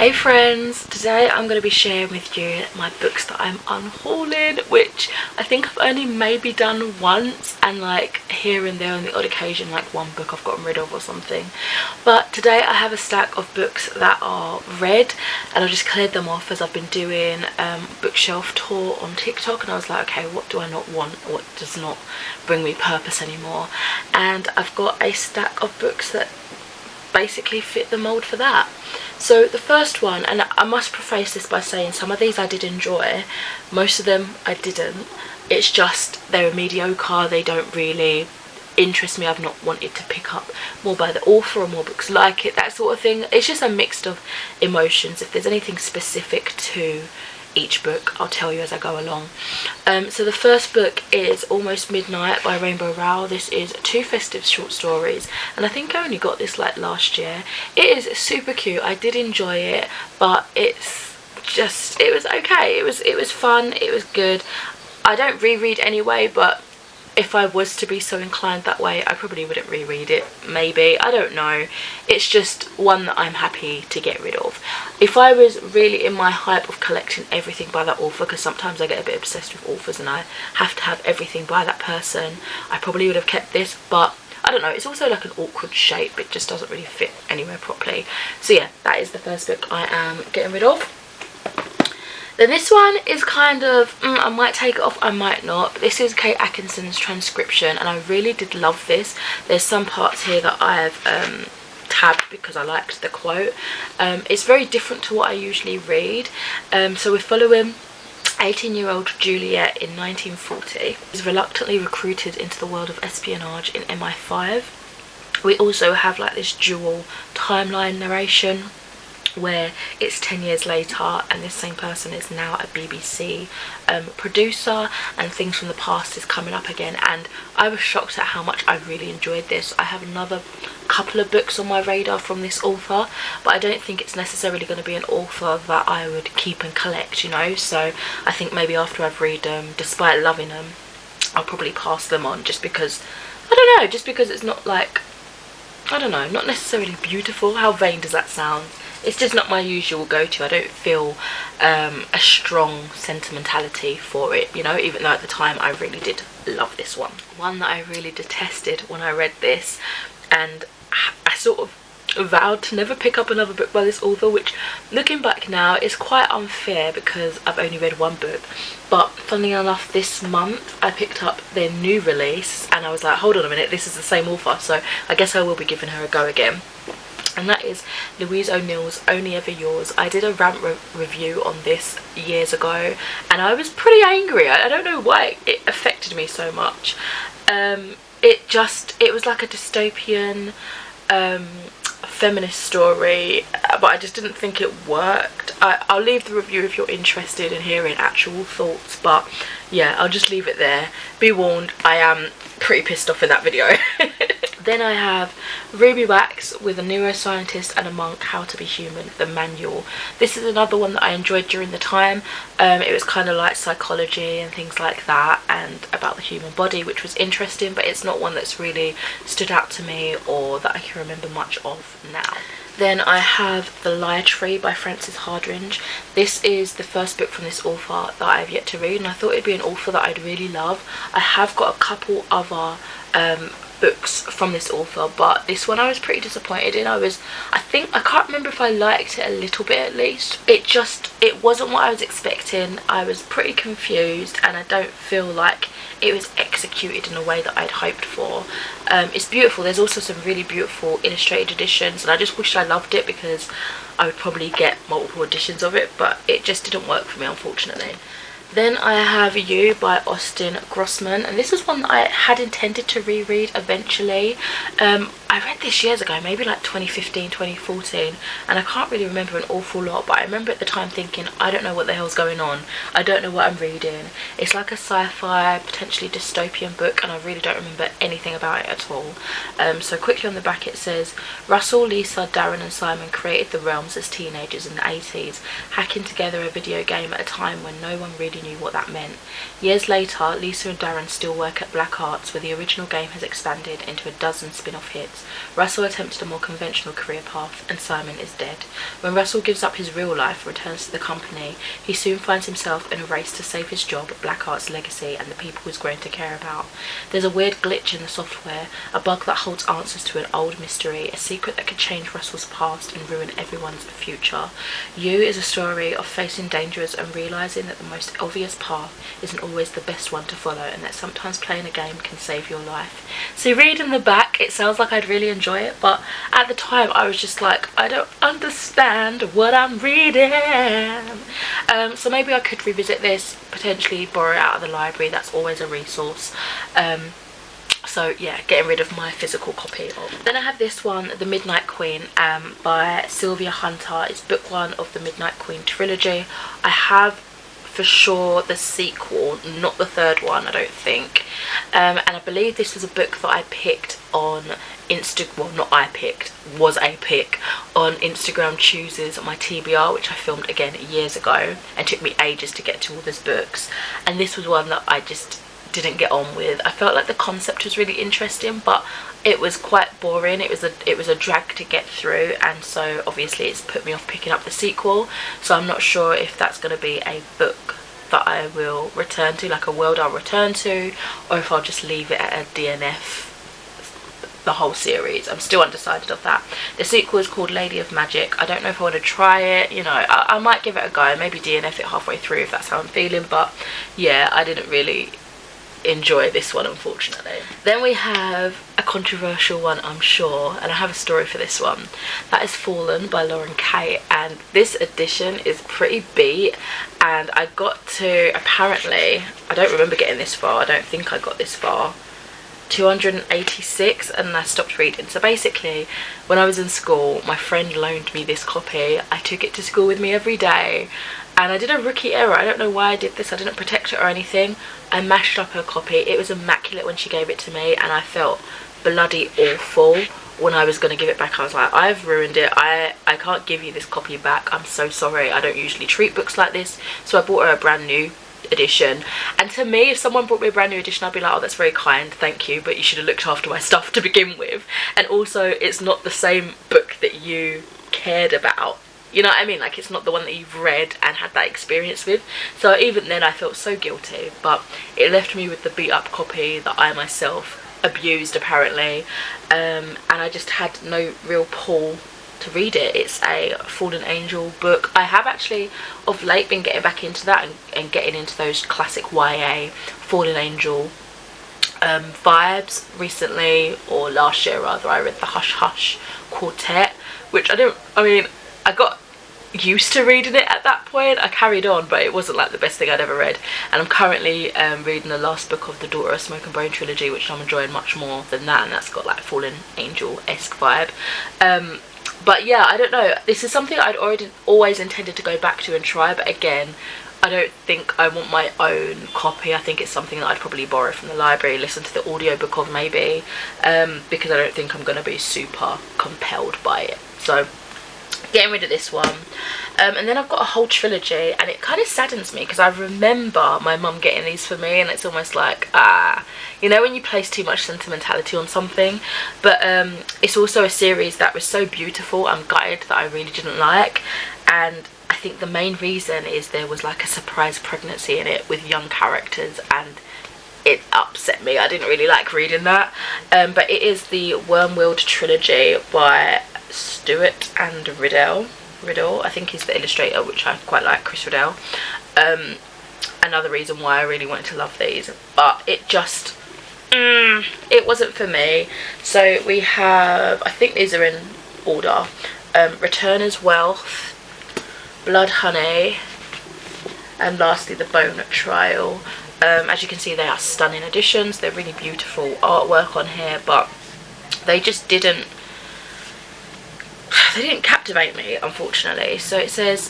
Hey friends, today I'm going to be sharing with you my books that I'm unhauling, which I think I've only maybe done once, and like here and there on the odd occasion, like one book I've gotten rid of or something. But today I have a stack of books that are read, and I just cleared them off as I've been doing bookshelf tour on TikTok, and I was like, okay, what do I not want, what does not bring me purpose anymore? And I've got a stack of books that basically fit the mold for that. So the first one, and I must preface this by saying some of these I did enjoy, most of them I didn't. It's just they're mediocre, they don't really interest me. I've not wanted to pick up more by the author or more books like it, that sort of thing. It's just a mix of emotions. If there's anything specific to each book, I'll tell you as I go along. So the first book is Almost Midnight by Rowell. This is 2 festive short stories, and I think I only got this like last year. It is super cute. I did enjoy it, but it was okay. It was fun, it was good. I don't reread anyway, but if I was to be so inclined that way, I probably wouldn't reread it, maybe. I don't know. It's just one that I'm happy to get rid of. If I was really in my hype of collecting everything by that author, because sometimes I get a bit obsessed with authors and I have to have everything by that person, I probably would have kept this, but I don't know, it's also like an awkward shape. It just doesn't really fit anywhere properly. So yeah, that is the first book I am getting rid of. Then this one is kind of, I might take it off, I might not. This is Kate Atkinson's Transcription, and I really did love this. There's some parts here that I've tabbed because I liked the quote. It's very different to what I usually read. So we're following 18-year-old Juliet in 1940. She's reluctantly recruited into the world of espionage in MI5. We also have like this dual timeline narration, where it's 10 years later and this same person is now a BBC producer, and things from the past is coming up again. And I was shocked at how much I really enjoyed this. I have another couple of books on my radar from this author, but I don't think it's necessarily going to be an author that I would keep and collect, you know. So I think maybe after I've read them, despite loving them, I'll probably pass them on, just because, I don't know, just because it's not like, I don't know, not necessarily beautiful. How vain does that sound? It's just not my usual go-to. I don't feel a strong sentimentality for it, you know, even though at the time I really did love this one. One that I really detested when I read this, and I sort of vowed to never pick up another book by this author, which looking back now is quite unfair because I've only read one book. But funnily enough, this month I picked up their new release and I was like, hold on a minute, this is the same author, so I guess I will be giving her a go again. And that is Louise O'Neill's Only Ever Yours. I did a rant review on this years ago and I was pretty angry. I don't know why it affected me so much. It was like a dystopian feminist story, but I just didn't think it worked. I'll leave the review if you're interested in hearing actual thoughts, but yeah, I'll just leave it there. Be warned, I am pretty pissed off in that video. Then I have Ruby Wax with a Neuroscientist and a Monk, How to Be Human, the manual. This is another one that I enjoyed during the time. It was kind of like psychology and things like that, and about the human body, which was interesting, but it's not one that's really stood out to me or that I can remember much of now. Then I have The Lie Tree by Frances Hardinge. This is the first book from this author that I have yet to read, and I thought it'd be an author that I'd really love. I have got a couple other books from this author, but this one I was pretty disappointed in. I can't remember if I liked it a little bit at least. It wasn't what I was expecting. I was pretty confused and I don't feel like it was executed in a way that I'd hoped for. It's beautiful. There's also some really beautiful illustrated editions, and I just wished I loved it because I would probably get multiple editions of it, but it just didn't work for me, unfortunately. Then I have You by Austin Grossman, and this is one that I had intended to reread eventually. I read this years ago, maybe like 2015, 2014, and I can't really remember an awful lot, but I remember at the time thinking, I don't know what the hell's going on. I don't know what I'm reading. It's like a sci-fi, potentially dystopian book, and I really don't remember anything about it at all. So quickly on the back it says, Russell, Lisa, Darren and Simon created the realms as teenagers in the 80s, hacking together a video game at a time when no one really knew what that meant. Years later, Lisa and Darren still work at Black Arts, where the original game has expanded into a dozen spin-off hits. Russell attempted a more conventional career path, and Simon is dead. When Russell gives up his real life and returns to the company, he soon finds himself in a race to save his job, Blackheart's legacy, and the people he's grown to care about. There's a weird glitch in the software, a bug that holds answers to an old mystery, a secret that could change Russell's past and ruin everyone's future. You is a story of facing dangers and realising that the most obvious path isn't always the best one to follow, and that sometimes playing a game can save your life. So reading the back, it sounds like I'd really enjoy it, but at the time I was just like, I don't understand what I'm reading. So maybe I could revisit this, potentially borrow it out of the library. That's always a resource. So yeah, getting rid of my physical copy of. Then I have this one, The Midnight Queen, by Sylvia Hunter. It's book 1 of the Midnight Queen trilogy. I have for sure the sequel, not the third one, I don't think. And I believe this was a book that I picked on Instagram, well, not I picked, was a pick on Instagram Chooses my TBR, which I filmed again years ago, and took me ages to get to all these books. And this was one that I just didn't get on with. I felt like the concept was really interesting, but it was quite boring. It was a drag to get through, and so obviously it's put me off picking up the sequel. So I'm not sure if that's going to be a book that I will return to, like a world I'll return to, or if I'll just leave it at a DNF the whole series. I'm still undecided of that. The sequel is called Lady of Magic. I don't know if I want to try it, you know. I might give it a go, maybe DNF it halfway through if that's how I'm feeling, but yeah, I didn't really enjoy this one, unfortunately. Then we have a controversial one, I'm sure, and I have a story for this one. That is Fallen by Lauren Kay, and this edition is pretty beat, and I got to, apparently, I don't remember getting this far, I don't think I got this far, 286, and I stopped reading. So basically, when I was in school, my friend loaned me this copy. I took it to school with me every day, and I did a rookie error. I don't know why I did this. I didn't protect it or anything. I mashed up her copy. It was immaculate when she gave it to me, and I felt bloody awful when I was going to give it back. I was like, I've ruined it. I can't give you this copy back. I'm so sorry. I don't usually treat books like this. So I bought her a brand new edition, and to me, if someone brought me a brand new edition, I'd be like, oh, that's very kind, thank you, but you should have looked after my stuff to begin with. And also, it's not the same book that you cared about, you know what I mean? Like, it's not the one that you've read and had that experience with. So even then I felt so guilty, but it left me with the beat up copy that I myself abused, apparently, and I just had no real pull to read it. It's a Fallen Angel book. I have actually of late been getting back into that and getting into those classic YA Fallen Angel vibes. Recently, or last year rather, I read the Hush Hush Quartet, which I got used to reading it at that point. I carried on, but it wasn't like the best thing I'd ever read. And I'm currently reading the last book of the Daughter of Smoke and Bone trilogy, which I'm enjoying much more than that, and that's got like Fallen Angel-esque vibe. But yeah, I don't know, this is something I'd always intended to go back to and try, but again, I don't think I want my own copy. I think it's something that I'd probably borrow from the library, listen to the audiobook of maybe, because I don't think I'm going to be super compelled by it. So getting rid of this one. And then I've got a whole trilogy, and it kind of saddens me because I remember my mum getting these for me, and it's almost like, you know, when you place too much sentimentality on something. But it's also a series that was so beautiful, I'm gutted that I really didn't like. And I think the main reason is there was like a surprise pregnancy in it with young characters, and it upset me. I didn't really like reading that. But it is the Wormworld trilogy by Stuart and Riddell, I think he's the illustrator, which I quite like, Chris Riddell. Another reason why I really wanted to love these, but it just it wasn't for me. So we have, I think these are in order, Returner's Wealth, Blood Honey, and lastly the Bone Trial. As you can see, they are stunning editions. They're really beautiful artwork on here, but they just didn't captivate me, unfortunately. So it says,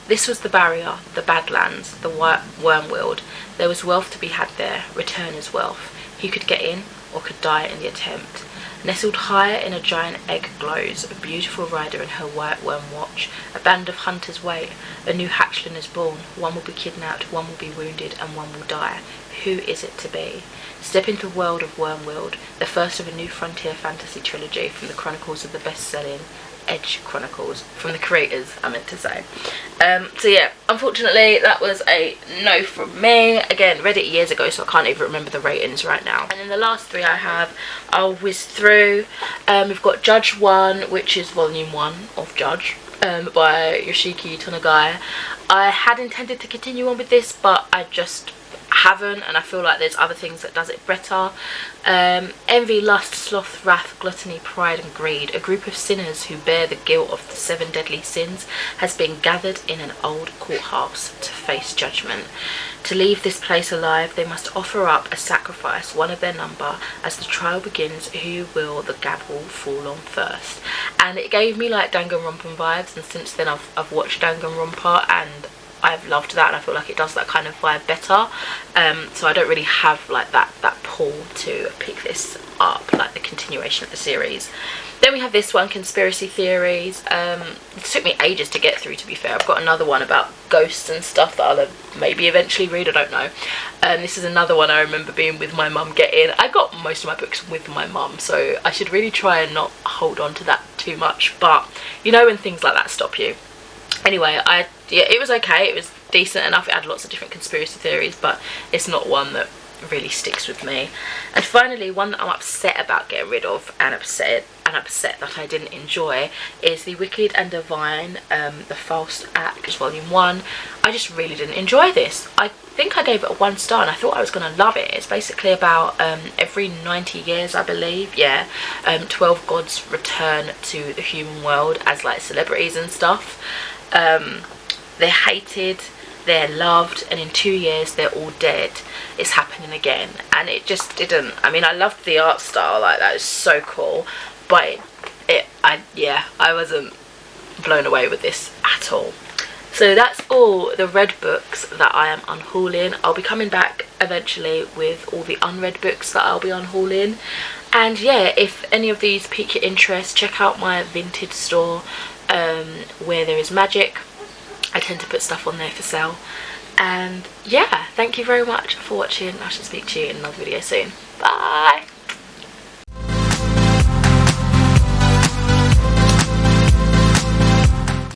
this was the barrier, the Badlands, the Wormworld. There was wealth to be had there, Returner's Wealth. He could get in or could die in the attempt. Nestled higher in a giant egg glows a beautiful rider in her white worm watch. A band of hunters wait. A new hatchling is born. One will be kidnapped, one will be wounded, and one will die. Who is it to be? Step into the world of Wormworld, the first of a new frontier fantasy trilogy from the chronicles of the best-selling Edge Chronicles, from the creators, I meant to say. So yeah, unfortunately that was a no from me. Again, read it years ago, so I can't even remember the ratings right now. And then the last three I have, I'll whiz through. We've got Judge 1, which is volume 1 of Judge, by Yoshiki Tonagai. I had intended to continue on with this, but I just haven't, and I feel like there's other things that does it better. Envy, lust, sloth, wrath, gluttony, pride and greed, a group of sinners who bear the guilt of the 7 deadly sins, has been gathered in an old courthouse to face judgment. To leave this place alive, they must offer up a sacrifice, one of their number. As the trial begins, who will the gavel fall on first? And it gave me like Danganronpa vibes, and since then I've watched Danganronpa and I've loved that, and I feel like it does that kind of vibe better. So I don't really have like that pull to pick this up, like the continuation of the series. Then we have this one, Conspiracy Theories. It took me ages to get through, to be fair. I've got another one about ghosts and stuff that I'll maybe eventually read, I don't know. This is another one I remember being with my mum getting. I got most of my books with my mum, so I should really try and not hold on to that too much, but you know when things like that stop you. Anyway, yeah, it was okay, it was decent enough. It had lots of different conspiracy theories, but it's not one that really sticks with me. And finally, one that I'm upset about getting rid of, and upset that I didn't enjoy, is The Wicked and Divine, the False Act, volume 1. I just really didn't enjoy this. I think I gave it a 1 star and I thought I was going to love it. It's basically about every 90 years, I believe, yeah, 12 gods return to the human world as like celebrities and stuff. They're hated, they're loved, and in 2 years they're all dead. It's happening again, and it just didn't. I mean, I loved the art style, like that is so cool, but I wasn't blown away with this at all. So that's all the read books that I am unhauling. I'll be coming back eventually with all the unread books that I'll be unhauling. And yeah, if any of these pique your interest, check out my vintage store, where there is magic. I tend to put stuff on there for sale. And yeah, thank you very much for watching. I shall speak to you in another video soon. Bye!